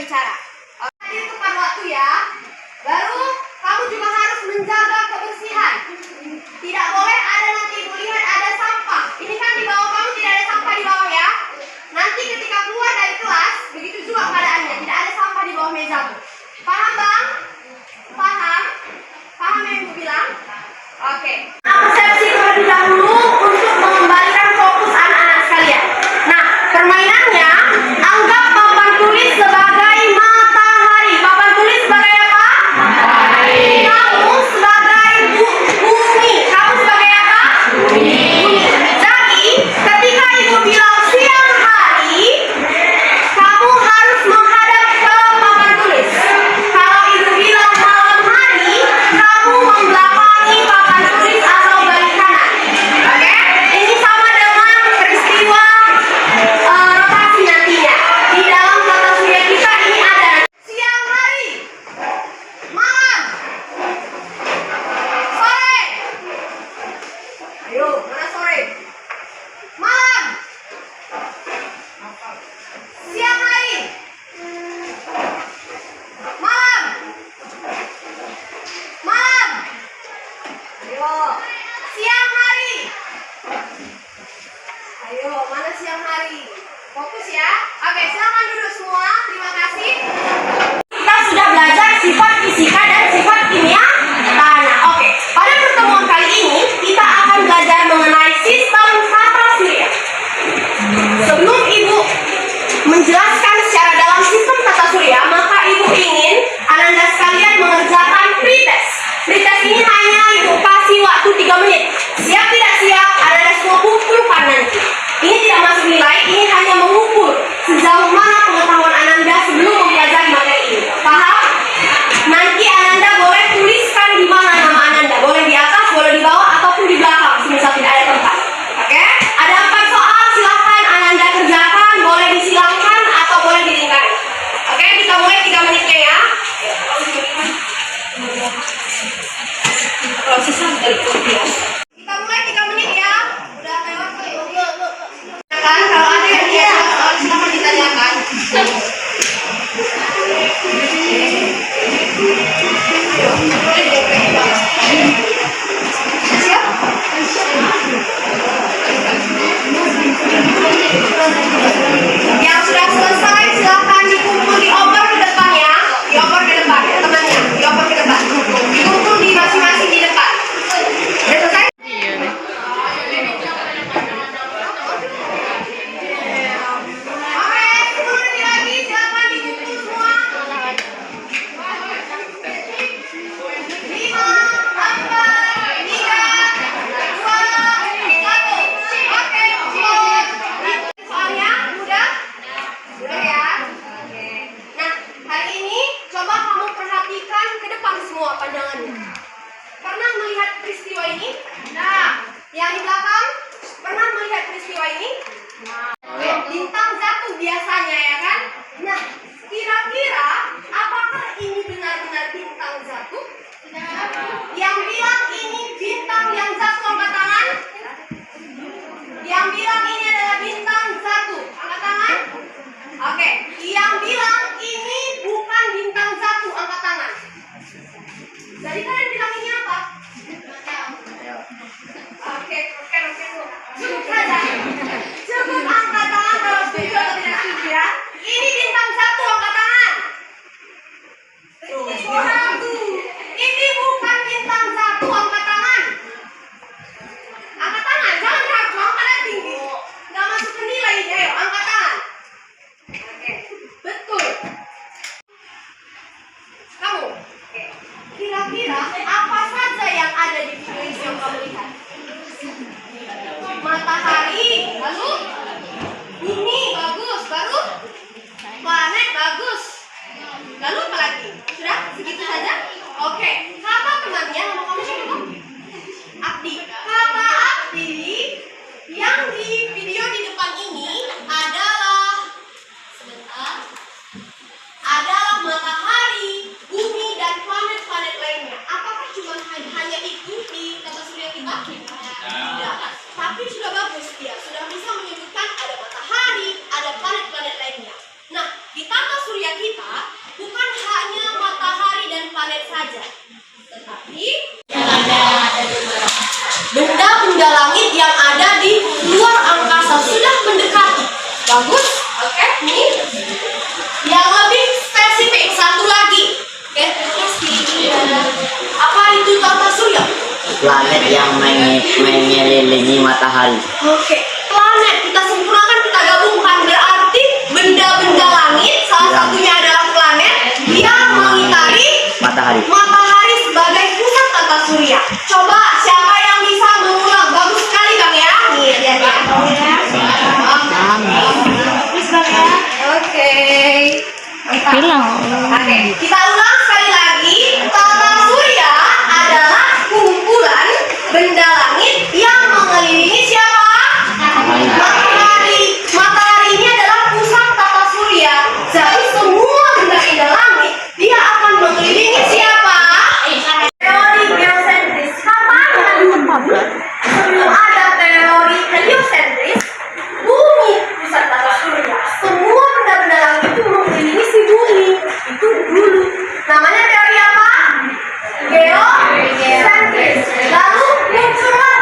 berbicara. Tadi tepat waktu ya. Baru kamu juga harus menjaga kebersihan. Tidak boleh ada nanti melihat ada sampah. Ini kan di bawah kamu tidak ada sampah di bawah ya. Nanti ketika keluar dari kelas, begitu juga keadaannya. Tidak ada sampah di bawah mejamu. Paham bang? Paham? Paham yang ibu bilang? Oke. Persepsi terlebih dahulu untuk mengembalikan fokus anak-anak sekalian. Nah, permainannya anggap papan tulis sebagai matahari. Papan tulis sebagai apa? Matahari. Kamu sebagai bumi. Kamu sebagai apa? Bumi. Jadi, ketika ibu bilang siang hari, kamu harus menghadap ke papan tulis. Kalau ibu bilang malam hari, kamu membelakangi papan tulis atau balik kanan. Oke? Ini sama dengan peristiwa rotasi nantinya. Di dalam tata surya kita ini ada siang hari, malam, sore. Ayo, mana sore? Malam, siang hari, malam, malam. Ayo, siang hari. Ayo, mana siang hari? Fokus ya. Oke, silakan duduk semua. Terima kasih. Kita sudah belajar sifat fisika dan sifat kimia tanah. Oke, pada pertemuan kali ini kita akan belajar mengenai sistem tata surya. Sebelum ibu menjelaskan secara dalam sistem tata surya, maka ibu ingin Ananda sekalian mengerjakan pretest. Pretest ini hanya ibu kasih waktu 3 menit. Siap tidak siap, Ananda semua kumpulkan nanti. Ini tidak masuk nilai, ini hanya mengukur sejauh mana pengetahuan Ananda sebelum mempelajari materi ini. Paham? Nanti Ananda boleh tuliskan di mana nama Ananda. Boleh di atas, boleh di bawah, ataupun di belakang, semisal tidak ada tempat. Oke? Ada 4 soal, silahkan Ananda kerjakan. Boleh disilangkan atau boleh dilingkari. Oke? Kita mulai 3 menitnya ya. Kalau sisa balik ya. Kita mulai 3 menit ya. Udah lewat kan? Kalau ada yang dia soal silahkan ditanyakan. Siap? Yang sudah selesai silahkan dikumpul di oper ke depan ya. Dioper ke depan ya temannya. Dioper ke depan. Dikumpul di masing-masing di depan. Udah selesai? Oke, 10 menit lagi silahkan dikumpul semua. 5, 4, 3, 2, 1. Oke, kumpul. Soalnya udah? Udah ya? Oke. Nah, hari ini coba kamu perhatikan ke depan semua pandangannya. Pernah melihat peristiwa ini? Nah, yang di belakang pernah melihat peristiwa ini? Nah, bintang jatuh biasanya ya kan? Nah, kira-kira apakah ini benar-benar bintang jatuh? Yang bilang ini bintang yang jatuh angkat tangan? Yang bilang ini adalah bintang jatuh angkat tangan? Oke, yang bilang ini bukan bintang jatuh angkat tangan. Jadi kalian bilang ini apa? Oke. Cukup saja. Cukup angkat tangan kalau setuju atau tidak setuju ya. Ini bintang jatuh angkat tangan. Ini bukan bintang jatuh angkat tangan. Angkat tangan, jangan ragu, angkat tinggi. Nggak masuk ke nilai ini, ayo angkat tangan. Oke, betul. Kamu? Oke. Kira-kira apa saja yang ada di video ini yang kamu lihat? Matahari, lalu bumi, bagus, baru planet, bagus. Lalu apa lagi? Sudah? Segitu saja? Oke. Kata temannya, nama kamu siapa? Abdi. Kata Abdi yang di video di depan ini adalah matahari, bumi, dan planet-planet lainnya. Apakah cuma hanya itu di tata surya kita? Tidak. Tapi sudah bagus dia. Sudah bisa menyebutkan ada matahari, ada planet-planet lainnya. Nah, di tata surya kita planet yang mengelilingi matahari. Oke, planet kita sempurnakan, kita gabungkan, berarti benda-benda langit salah satunya adalah planet yang mengitari Matahari. matahari sebagai pusat tata surya. Coba siapa yang bisa mengulang? Bagus sekali Bang ya. Nih, lihat ya. Bagus Bang ya. Oke. Bilang. Oke, kita ulang sekali lagi. Tata surya adalah kumpulan benda langit yang mengelilingi siapa? Matahari. Matahari ini adalah pusat tata surya. Jadi semua benda-benda langit dia akan mengelilingi siapa? Teori geosentris. Katanya dulu sebelum ada teori heliosentris, bumi pusat tata surya. Semua benda-benda langit itu mengelilingi si bumi. Itu dulu. Namanya teori apa? Geosentris. Lalu muncullah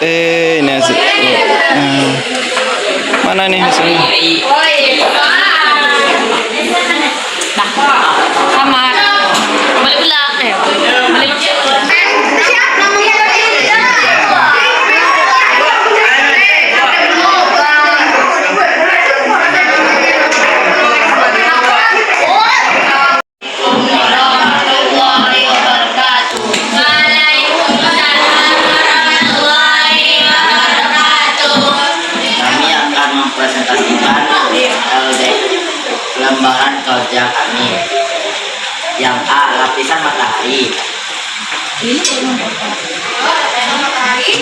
Ini hasil. Mana nih hasilnya? Sama. Balik ulang ya. Balik. Siap, namanya Kami akan mempresentasikan lembaran kerja kami. Yang A, lapisan matahari. matahari.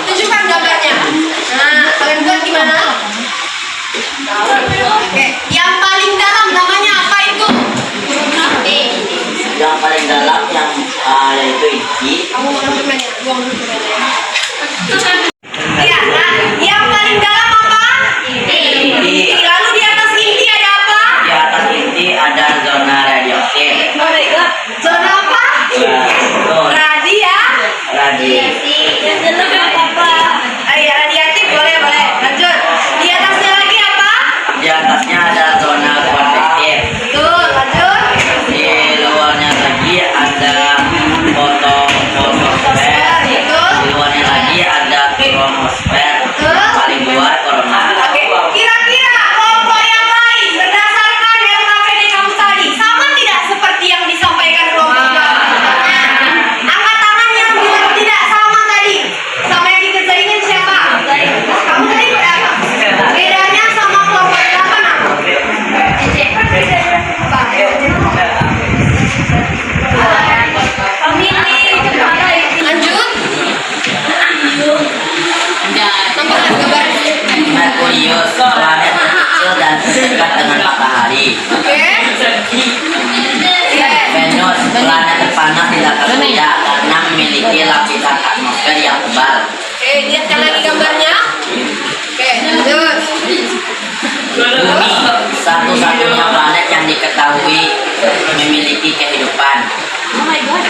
Tunjukkan gambarnya. Nah, kalian buat gimana? Oke, yang paling dalam namanya apa itu? Yang paling dalam yang A yaitu inti. Kamu buang dulu permennya. Iya, nah, yang paling dalam apa? Inti. Lalu di atas inti ada apa? Di atas inti ada zona radioaktif. Zona apa? Radiasi. Iya, radiatif boleh. Lanjut. Di atasnya lagi apa? Di atasnya ada zona konvektif. Betul, lanjut. Di luarnya lagi ada fotosfer. Betul. Di luarnya lagi ada kronosfer. Betul. Paling luar corona. Oke, kira-kira kelompok yang lain berdasarkan yang KPD kamu tadi sama tidak seperti yang disampaikan kelompok yang angkat tangan yang bilang tidak sama tadi. Sama yang dikerjain siapa? Kamu tadi berapa? Bedanya sama kelompok 8 apa? Lanjut. Tambahkan gambar. Merkurius, planet kecil dan terdekat dengan matahari. Oke. Venus, planet terpanas di tata surya karena memiliki lapisan atmosfer yang tebal. Oke, lihatkan lagi gambarnya. Oke, lanjut. Bumi, satu-satunya planet yang diketahui memiliki kehidupan. Mars Mars.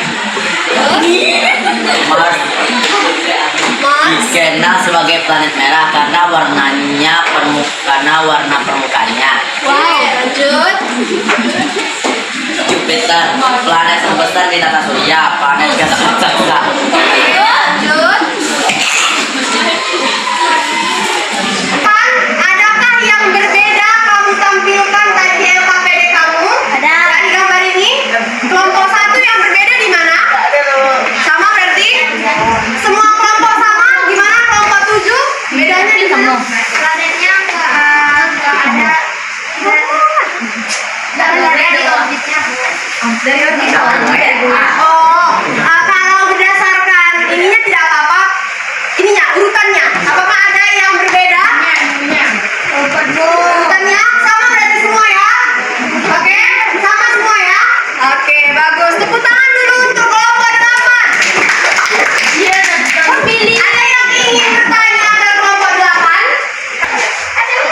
dikenal sebagai planet merah karena warna permukaannya. Wow, lanjut. Jupiter, planet terbesar di tata surya, planet raksasa. Lanjut. Kan, adakah yang berbeda kamu tampilkan tadi LKPD kamu? Ada. Dari gambar ini, kelompok 1 yang berbeda di mana? Sama berarti? Semua kelompok sama? Gimana kelompok 7? Bedanya di mana? Planetnya nggak ada. Dari orbitnya. Dari orbitnya. Oh, kalau berdasarkan ininya tidak apa-apa. Ininya urutannya. Apakah ada yang berbeda? Urutannya sama berarti semua ya? Oke, sama semua ya? Oke, bagus. Tepuk tangan dulu untuk kelompok 8. Ada yang ingin bertanya ke kelompok 8? Ayo,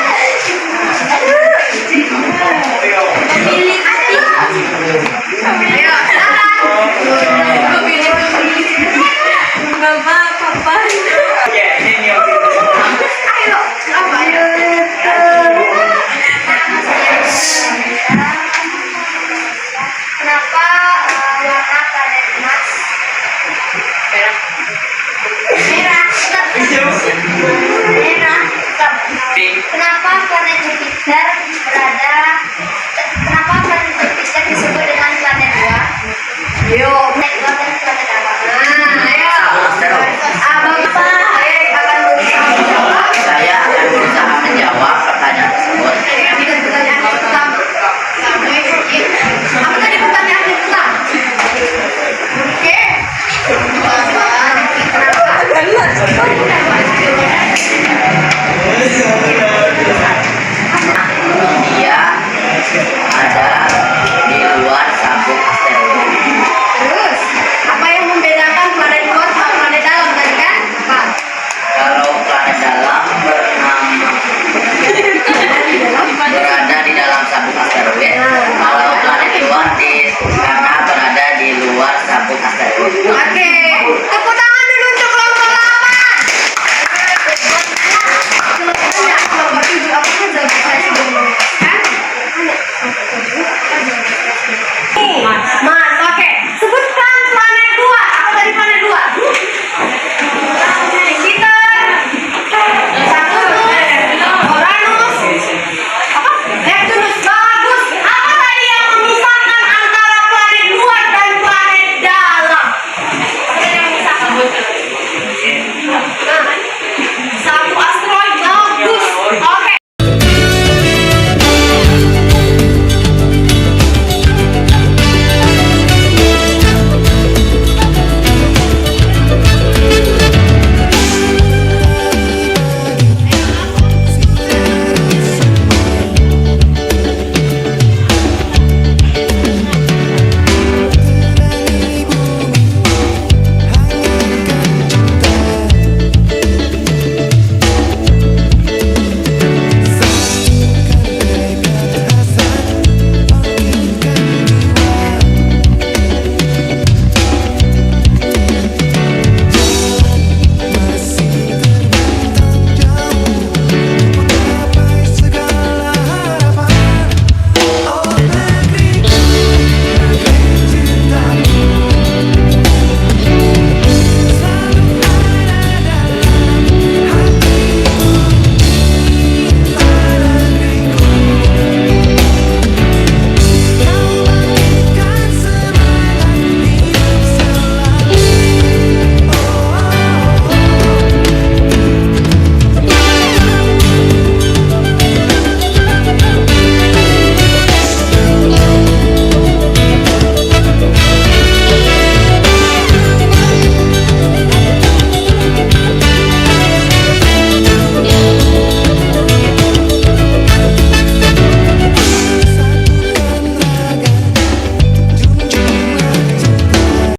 Ayo, apa ya? Kenapa warna planet Mars merah? Merah. Kenapa planet Jupiter Kenapa planet Jupiter disebut dengan planet 2? Yuk, planet 2 dan planet